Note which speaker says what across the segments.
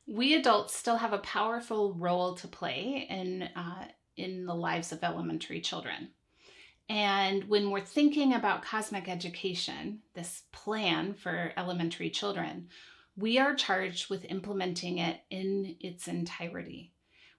Speaker 1: We adults still have a powerful role to play in the lives of elementary children. And when we're thinking about cosmic education, this plan for elementary children, we are charged with implementing it in its entirety.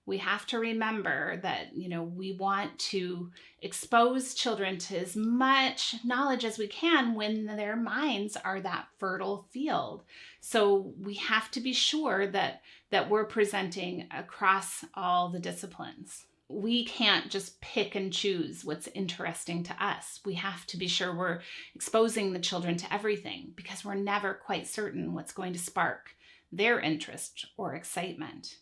Speaker 1: We have to remember that, we want to expose children to as much knowledge as we can when their minds are that fertile field. So we have to be sure that we're presenting across all the disciplines. We can't just pick and choose what's interesting to us. We have to be sure we're exposing the children to everything, because we're never quite certain what's going to spark their interest or excitement.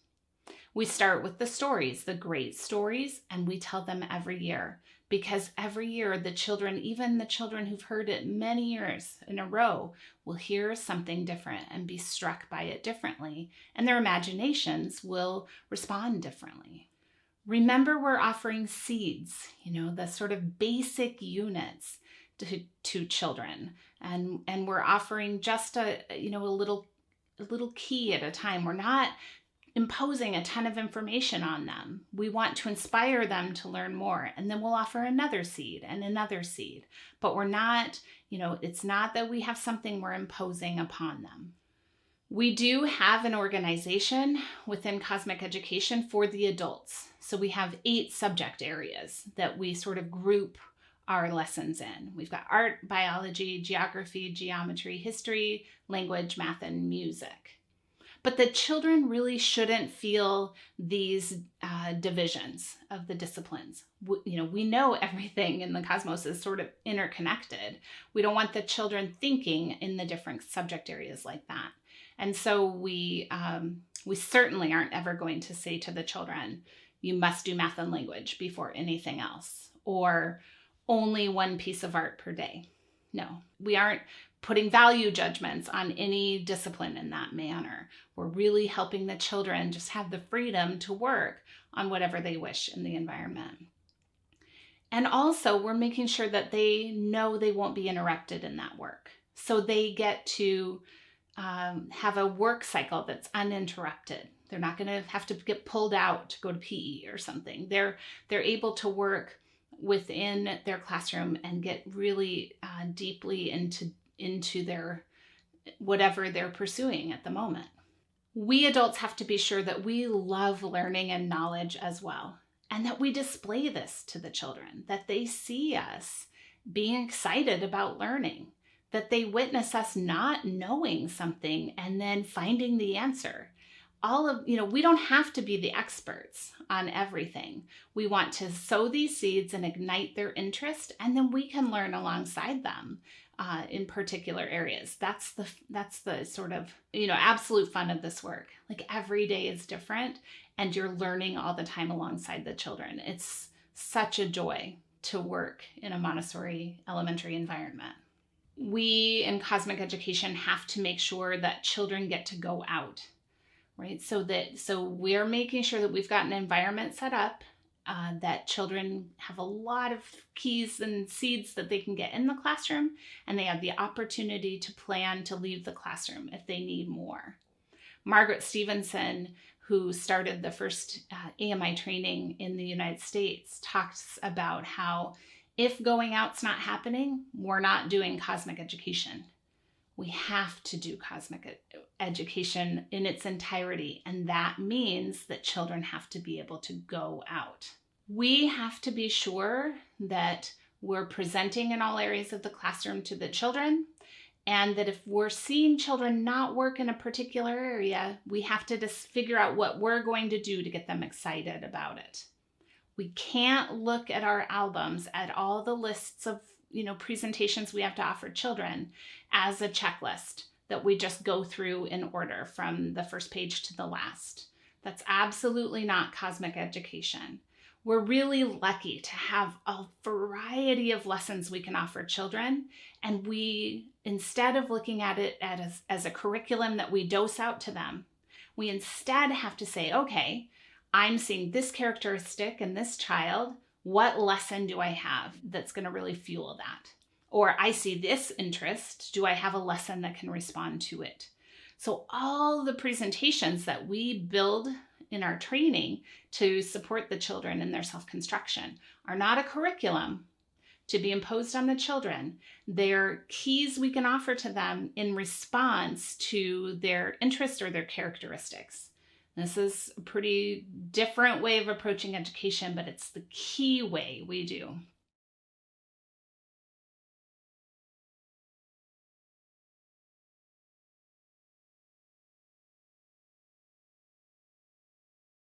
Speaker 1: We start with the stories, the great stories, and we tell them every year, because every year the children, even the children who've heard it many years in a row, will hear something different and be struck by it differently, and their imaginations will respond differently. Remember, we're offering seeds, the sort of basic units to children, and we're offering just a little key at a time. We're not imposing a ton of information on them. We want to inspire them to learn more, and then we'll offer another seed and another seed. But we're not, it's not that we have something we're imposing upon them. We do have an organization within Cosmic Education for the adults. So we have 8 subject areas that we sort of group our lessons in. We've got art, biology, geography, geometry, history, language, math, and music. But the children really shouldn't feel these divisions of the disciplines. We know everything in the cosmos is sort of interconnected. We don't want the children thinking in the different subject areas like that. And so we certainly aren't ever going to say to the children, you must do math and language before anything else, or only one piece of art per day. No, we aren't putting value judgments on any discipline in that manner. We're really helping the children just have the freedom to work on whatever they wish in the environment. And also, we're making sure that they know they won't be interrupted in that work. So they get to have a work cycle that's uninterrupted. They're not going to have to get pulled out to go to PE or something. They're able to work within their classroom and get really deeply into their whatever they're pursuing at the moment. We adults have to be sure that we love learning and knowledge as well, and that we display this to the children, that they see us being excited about learning, that they witness us not knowing something and then finding the answer. We don't have to be the experts on everything. We want to sow these seeds and ignite their interest, and then we can learn alongside them in particular areas. That's the sort of, absolute fun of this work. Like, every day is different, and you're learning all the time alongside the children. It's such a joy to work in a Montessori elementary environment. We in Cosmic Education have to make sure that children get to go out. Right, so we're making sure that we've got an environment set up that children have a lot of keys and seeds that they can get in the classroom, and they have the opportunity to plan to leave the classroom if they need more. Margaret Stevenson, who started the first AMI training in the United States, talks about how if going out's not happening, we're not doing Cosmic Education. We have to do Cosmic Education in its entirety, and that means that children have to be able to go out. We have to be sure that we're presenting in all areas of the classroom to the children, and that if we're seeing children not work in a particular area, we have to just figure out what we're going to do to get them excited about it. We can't look at our albums, at all the lists of presentations we have to offer children as a checklist that we just go through in order from the first page to the last. That's absolutely not Cosmic Education. We're really lucky to have a variety of lessons we can offer children, and we, instead of looking at it as a curriculum that we dose out to them, we instead have to say, okay, I'm seeing this characteristic in this child. What lesson do I have that's going to really fuel that? Or I see this interest. Do I have a lesson that can respond to it? So all the presentations that we build in our training to support the children in their self-construction are not a curriculum to be imposed on the children. They're keys we can offer to them in response to their interest or their characteristics. This is a pretty different way of approaching education, but it's the key way we do.